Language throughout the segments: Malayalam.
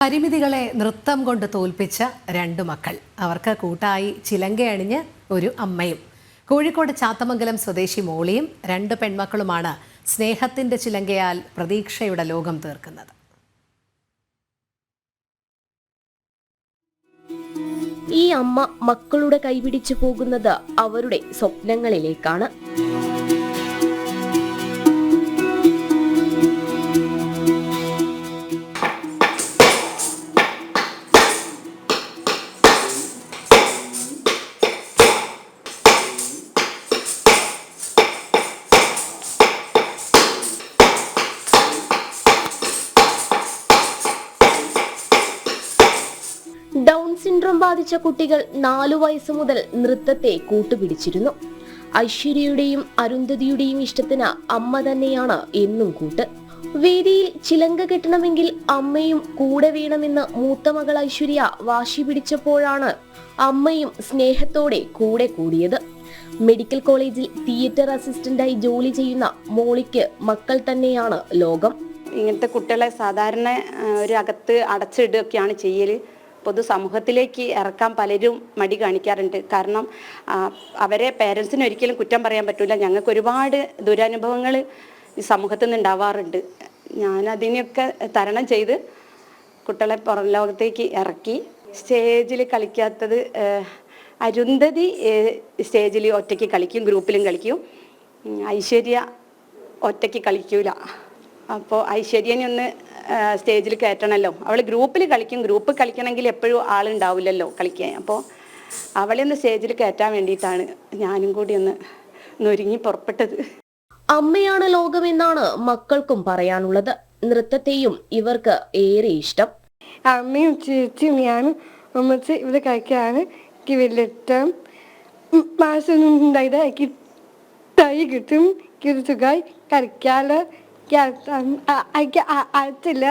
പരിമിതികളെ നൃത്തം കൊണ്ട് തോൽപ്പിച്ച രണ്ട് മക്കൾ. അവർക്ക് കൂട്ടായി ചിലങ്കയണിഞ്ഞ് ഒരു അമ്മയും. കോഴിക്കോട് ചാത്തമംഗലം സ്വദേശി മോളിയും രണ്ട് പെൺമക്കളുമാണ് സ്നേഹത്തിന്റെ ചിലങ്കയാൽ പ്രതീക്ഷയുടെ ലോകം തീർക്കുന്നത്. ഈ അമ്മ മക്കളുടെ കൈപിടിച്ചു പോകുന്നത് അവരുടെ സ്വപ്നങ്ങളിലേക്കാണ്. ഡൗൺ സിൻഡ്രോം ബാധിച്ച കുട്ടികൾ 4 വയസ്സ് മുതൽ നൃത്തത്തെ കൂട്ടുപിടിച്ചിരുന്നു. ഐശ്വര്യയുടെയും അരുന്ധതിയുടെയും ഇഷ്ടത്തിന് അമ്മ തന്നെയാണ് എന്നും കൂട്ട്. വേദിയിൽ ചിലങ്ക കെട്ടണമെങ്കിൽ അമ്മയും കൂടെ വേണമെന്ന് മൂത്ത മകൾ ഐശ്വര്യ വാശി പിടിച്ചപ്പോഴാണ് അമ്മയും സ്നേഹത്തോടെ കൂടെ കൂടിയത്. മെഡിക്കൽ കോളേജിൽ തിയേറ്റർ അസിസ്റ്റന്റായി ജോലി ചെയ്യുന്ന മോളിക്ക് മക്കൾ തന്നെയാണ് ലോകം. ഇങ്ങനത്തെ കുട്ടികളെ സാധാരണ ഒരു അകത്ത് അടച്ചിടുകയൊക്കെയാണ് ചെയ്യൽ. പൊതുസമൂഹത്തിലേക്ക് ഇറക്കാൻ പലരും മടി കാണിക്കാറുണ്ട്. കാരണം അവരെ പേരൻസിന് ഒരിക്കലും കുറ്റം പറയാൻ പറ്റില്ല. ഞങ്ങൾക്ക് ഒരുപാട് ദുരനുഭവങ്ങൾ ഈ സമൂഹത്തിൽ നിന്ന് ഉണ്ടാവാറുണ്ട്. ഞാനതിനെയൊക്കെ തരണം ചെയ്ത് കുട്ടികളെ പുറം ലോകത്തേക്ക് ഇറക്കി. സ്റ്റേജിൽ കളിക്കാത്തത് അരുന്ധതി സ്റ്റേജിൽ ഒറ്റയ്ക്ക് കളിക്കും, ഗ്രൂപ്പിലും കളിക്കും. ഐശ്വര്യ ഒറ്റയ്ക്ക് കളിക്കൂല. അപ്പോൾ ഐശ്വര്യനെ ഒന്ന് സ്റ്റേജിൽ കയറ്റണമല്ലോ. അവൾ ഗ്രൂപ്പിൽ കളിക്കും. ഗ്രൂപ്പ് കളിക്കണമെങ്കിൽ എപ്പോഴും ആളുണ്ടാവില്ലല്ലോ കളിക്കാൻ. അപ്പോൾ അവളെ ഒന്ന് സ്റ്റേജിൽ കയറ്റാൻ വേണ്ടിയിട്ടാണ് ഞാനും കൂടി ഒന്ന് ഒരുങ്ങി പുറപ്പെട്ടത്. അമ്മയാണ് ലോകമെന്നാണ് മക്കൾക്കും പറയാനുള്ളത്. നൃത്തത്തെയും ഇവർക്ക് ഏറെ ഇഷ്ടം. അമ്മയും ചേച്ചിയും ഞാനും ഒന്നിച്ച് ഇവിടെ കളിക്കാനാണ് എനിക്ക് വലിയ ഇഷ്ടം. മാസം ഉണ്ടായത് എനിക്ക് തൈ കിട്ടും, എനിക്ക് സുഖമായി കളിക്കാറ്. അയച്ചില്ല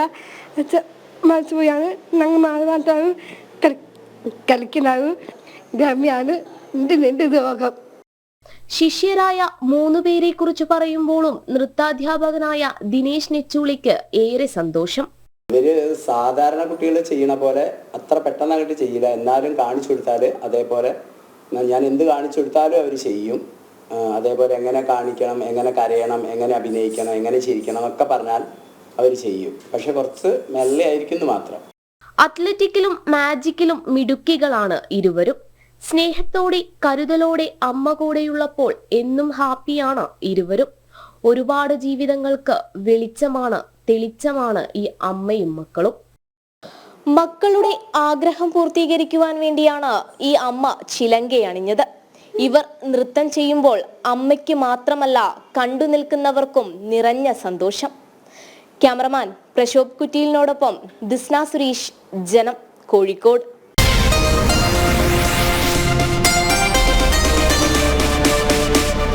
മനസ്സ് പോയാണ് ഞങ്ങൾ മാതാവ് കളിക്കുന്നത്. ഗമ്യാണ് എൻ്റെ രോഗം. ശിഷ്യരായ 3 പേരെ കുറിച്ച് പറയുമ്പോഴും നൃത്താധ്യാപകനായ ദിനേശ് നെച്ചൂളിക്ക് ഏറെ സന്തോഷം. ഇവര് സാധാരണ കുട്ടികൾ ചെയ്യണ പോലെ അത്ര പെട്ടെന്ന് അങ്ങോട്ട് ചെയ്യില്ല. എന്നാലും കാണിച്ചു കൊടുത്താൽ അതേപോലെ ഞാൻ എന്ത് കാണിച്ചു കൊടുത്താലും അവർ ചെയ്യും. അതേപോലെ എങ്ങനെ കാണിക്കണം, എങ്ങനെ കരയണം, എങ്ങനെ അഭിനയിക്കണം, എങ്ങനെ ചിരിക്കണം ഒക്കെ പറഞ്ഞാൽ അവർ ചെയ്യും. പക്ഷെ കുറച്ച് മെല്ലെ ആയിരിക്കുന്നു മാത്രം. അത്ലറ്റിക്കിലും മാജിക്കിലും മിടുക്കികളാണ് ഇരുവരും. സ്നേഹത്തോടെ കരുതലോടെ അമ്മ കൂടെയുള്ളപ്പോൾ എന്നും ഹാപ്പിയാണ് ഇരുവരും. ഒരുപാട് ജീവിതങ്ങൾക്ക് വെളിച്ചമാണ്, തെളിച്ചമാണ് ഈ അമ്മയും മക്കളും. മക്കളുടെ ആഗ്രഹം പൂർത്തീകരിക്കുവാൻ വേണ്ടിയാണ് ഈ അമ്മ ചിലങ്കയണിഞ്ഞത്. ഇവർ നൃത്തം ചെയ്യുമ്പോൾ അമ്മയ്ക്ക് മാത്രമല്ല കണ്ടു നിൽക്കുന്നവർക്കും നിറഞ്ഞ സന്തോഷം. ക്യാമറമാൻ പ്രശോഭ് കുറ്റിയിലിനോടൊപ്പം ദിസ്ന സുരേഷ്, ജനം, കോഴിക്കോട്.